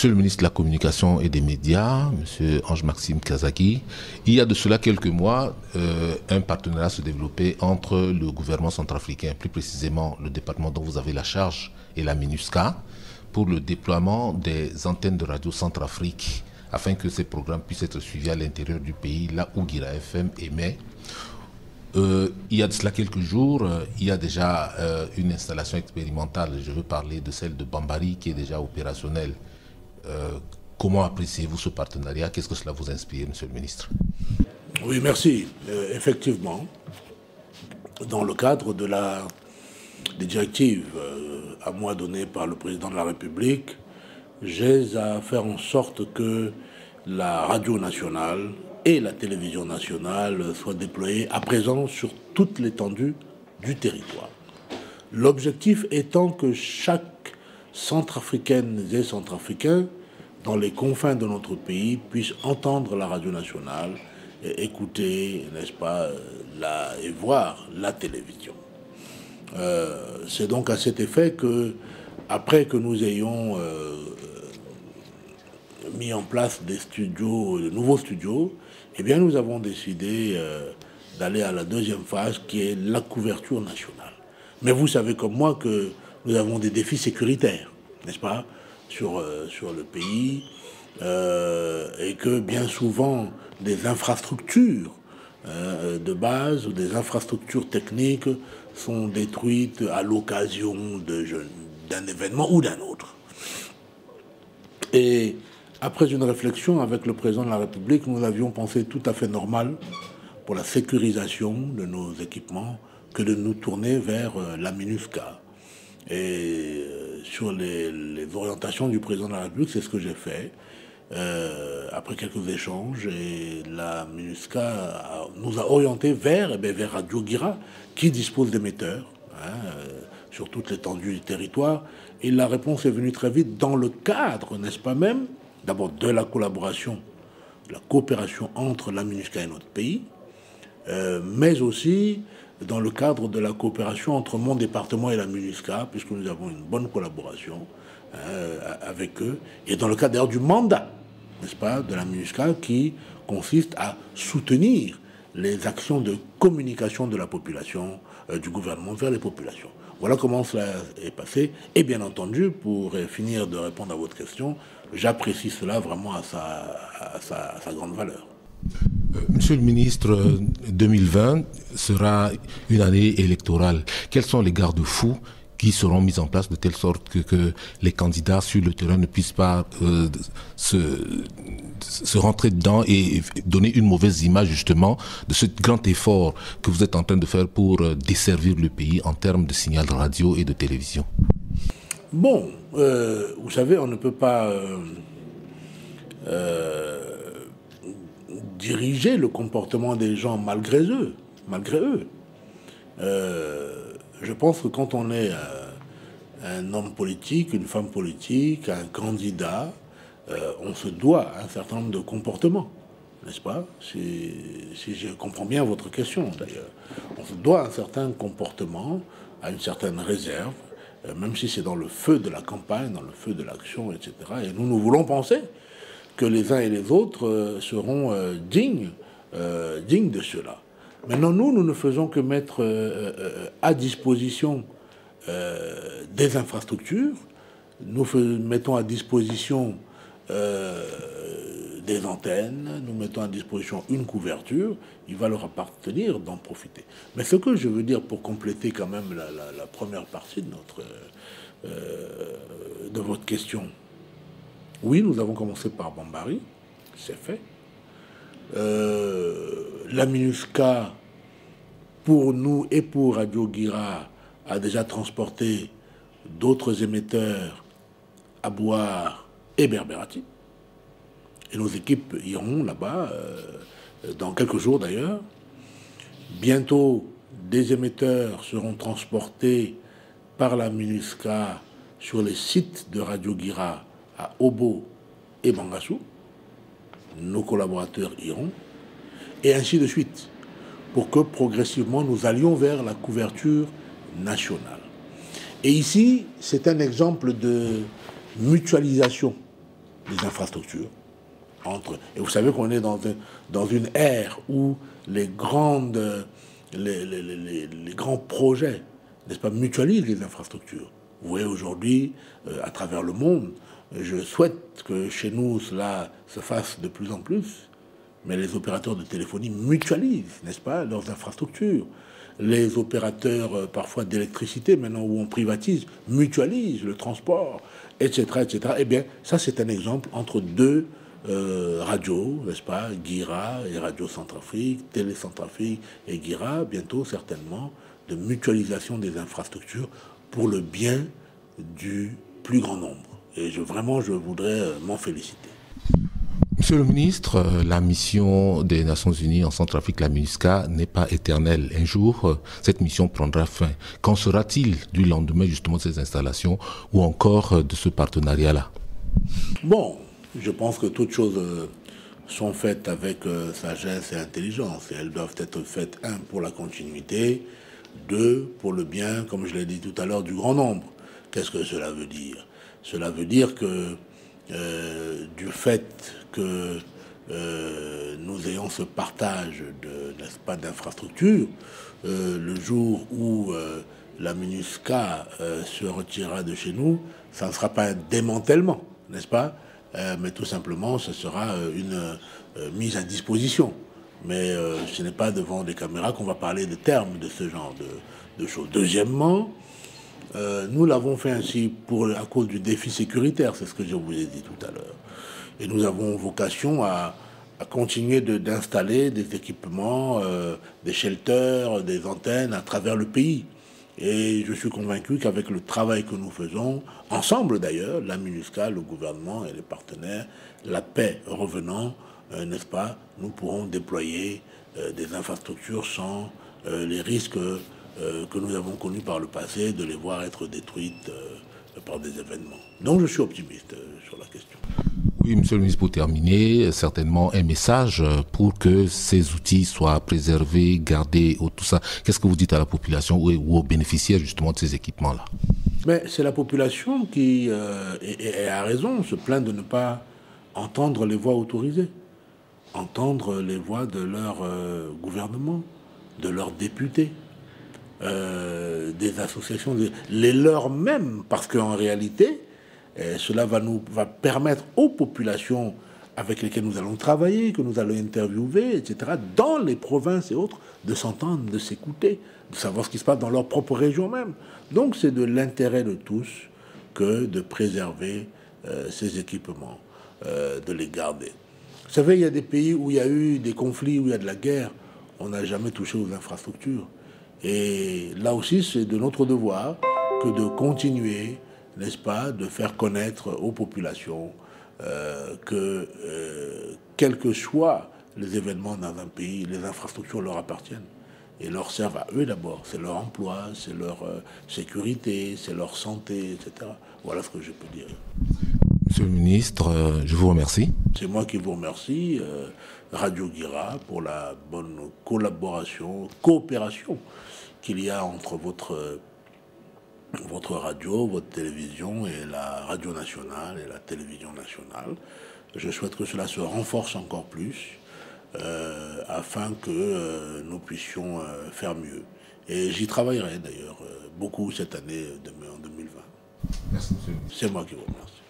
Monsieur le ministre de la Communication et des Médias, Monsieur Ange-Maxime Kazaki, il y a de cela quelques mois, un partenariat se développait entre le gouvernement centrafricain, plus précisément le département dont vous avez la charge, et la MINUSCA, pour le déploiement des antennes de radio Centrafrique, afin que ces programmes puissent être suivis à l'intérieur du pays, là où Guira FM émet. Il y a de cela quelques jours, il y a déjà une installation expérimentale, je veux parler de celle de Bambari qui est déjà opérationnelle. Comment appréciez-vous ce partenariat? Qu'est-ce que cela vous inspire, Monsieur le ministre? Oui, merci. Effectivement, dans le cadre des directives à moi données par le président de la République, j'ai à faire en sorte que la radio nationale et la télévision nationale soient déployées à présent sur toute l'étendue du territoire. L'objectif étant que chaque centrafricaine et centrafricain, dans les confins de notre pays, puisse entendre la radio nationale et écouter, n'est-ce pas, et voir la télévision. C'est donc à cet effet que, après que nous ayons mis en place des studios, de nouveaux studios, eh bien, nous avons décidé d'aller à la deuxième phase, qui est la couverture nationale. Mais vous savez comme moi que nous avons des défis sécuritaires, n'est-ce pas, sur le pays, et que bien souvent des infrastructures de base ou des infrastructures techniques sont détruites à l'occasion d'un événement ou d'un autre. Et après une réflexion avec le président de la République, nous avions pensé tout à fait normal pour la sécurisation de nos équipements que de nous tourner vers la MINUSCA. Et sur les orientations du président de la République, c'est ce que j'ai fait. Après quelques échanges, et la MINUSCA nous a orientés vers Radio Guira, qui dispose d'émetteurs sur toute l'étendue du territoire. Et la réponse est venue très vite dans le cadre, n'est-ce pas même, d'abord de la collaboration, de la coopération entre la MINUSCA et notre pays, mais aussi dans le cadre de la coopération entre mon département et la MINUSCA, puisque nous avons une bonne collaboration avec eux, et dans le cadre d'ailleurs du mandat, n'est-ce pas, de la MINUSCA, qui consiste à soutenir les actions de communication de la population, du gouvernement vers les populations. Voilà comment cela est passé. Et bien entendu, pour finir de répondre à votre question, j'apprécie cela vraiment à sa grande valeur. Monsieur le ministre, 2020 sera une année électorale. Quels sont les garde-fous qui seront mis en place de telle sorte que les candidats sur le terrain ne puissent pas se rentrer dedans et donner une mauvaise image justement de ce grand effort que vous êtes en train de faire pour desservir le pays en termes de signal de radio et de télévision? Bon, vous savez, on ne peut pas diriger le comportement des gens malgré eux. Je pense que quand on est un homme politique, une femme politique, un candidat, on se doit à un certain nombre de comportements, n'est-ce pas? Si je comprends bien votre question, d'ailleurs. On se doit à un certain comportement, à une certaine réserve, même si c'est dans le feu de la campagne, dans le feu de l'action, etc. Et nous voulons penser que les uns et les autres seront dignes de cela. Maintenant, nous ne faisons que mettre à disposition des infrastructures, nous mettons à disposition des antennes, nous mettons à disposition une couverture, il va leur appartenir d'en profiter. Mais ce que je veux dire pour compléter quand même la première partie de votre question, oui, nous avons commencé par Bambari, c'est fait. La MINUSCA, pour nous et pour Radio Guira, a déjà transporté d'autres émetteurs à Boire et Berberati. Et nos équipes iront là-bas, dans quelques jours d'ailleurs. Bientôt, des émetteurs seront transportés par la MINUSCA sur les sites de Radio Guira à Obo et Bangassou. Nos collaborateurs iront, et ainsi de suite, pour que progressivement nous allions vers la couverture nationale. Et ici, c'est un exemple de mutualisation des infrastructures. Et vous savez qu'on est dans une ère où les grands projets, n'est-ce pas, mutualisent les infrastructures. Vous voyez aujourd'hui, à travers le monde, je souhaite que chez nous cela se fasse de plus en plus, mais les opérateurs de téléphonie mutualisent, n'est-ce pas, leurs infrastructures. Les opérateurs parfois d'électricité, maintenant où on privatise, mutualisent le transport, etc., etc. Eh bien, ça c'est un exemple entre deux radios, n'est-ce pas, Guira et Radio Centrafrique, Télé Centrafrique et Guira, bientôt certainement, de mutualisation des infrastructures pour le bien du plus grand nombre. Et vraiment, je voudrais m'en féliciter. Monsieur le ministre, la mission des Nations Unies en Centrafrique, la MINUSCA, n'est pas éternelle. Un jour, cette mission prendra fin. Qu'en sera-t-il du lendemain justement de ces installations ou encore de ce partenariat-là? Bon, je pense que toutes choses sont faites avec sagesse et intelligence. Et elles doivent être faites, un, pour la continuité, deux, pour le bien, comme je l'ai dit tout à l'heure, du grand nombre. Qu'est-ce que cela veut dire? Cela veut dire que du fait que nous ayons ce partage n'est-ce pas, d'infrastructures, le jour où la MINUSCA se retirera de chez nous, ça ne sera pas un démantèlement, n'est-ce pas, mais tout simplement ce sera une mise à disposition. Mais ce n'est pas devant des caméras qu'on va parler de termes de ce genre de choses. Deuxièmement, nous l'avons fait ainsi à cause du défi sécuritaire, c'est ce que je vous ai dit tout à l'heure. Et nous avons vocation à continuer d'installer des équipements, des shelters, des antennes à travers le pays. Et je suis convaincu qu'avec le travail que nous faisons, ensemble d'ailleurs, la MINUSCA, le gouvernement et les partenaires, la paix revenant, n'est-ce pas, nous pourrons déployer des infrastructures sans les risques que nous avons connus par le passé, de les voir être détruites par des événements. Donc je suis optimiste sur la question. Oui, monsieur le ministre, pour terminer, certainement un message pour que ces outils soient préservés, gardés, tout ça. Qu'est-ce que vous dites à la population ou aux bénéficiaires justement de ces équipements-là? Mais c'est la population qui, et a raison, se plaint de ne pas entendre les voix autorisées, entendre les voix de leur gouvernement, de leurs députés. Des associations, les leurs mêmes, parce qu'en réalité, cela va permettre aux populations avec lesquelles nous allons travailler, que nous allons interviewer, etc., dans les provinces et autres, de s'entendre, de s'écouter, de savoir ce qui se passe dans leur propre région même. Donc c'est de l'intérêt de tous que de préserver ces équipements, de les garder. Vous savez, il y a des pays où il y a eu des conflits, où il y a de la guerre, on n'a jamais touché aux infrastructures. Et là aussi, c'est de notre devoir que de continuer, n'est-ce pas, de faire connaître aux populations que, quels que soient les événements dans un pays, les infrastructures leur appartiennent et leur servent à eux d'abord. C'est leur emploi, c'est leur sécurité, c'est leur santé, etc. Voilà ce que je peux dire. Monsieur le ministre, je vous remercie. C'est moi qui vous remercie, Radio Guira, pour la bonne coopération qu'il y a entre votre radio, votre télévision et la radio nationale et la télévision nationale. Je souhaite que cela se renforce encore plus afin que nous puissions faire mieux. Et j'y travaillerai d'ailleurs beaucoup cette année en 2020. Merci, monsieur. C'est moi qui vous remercie.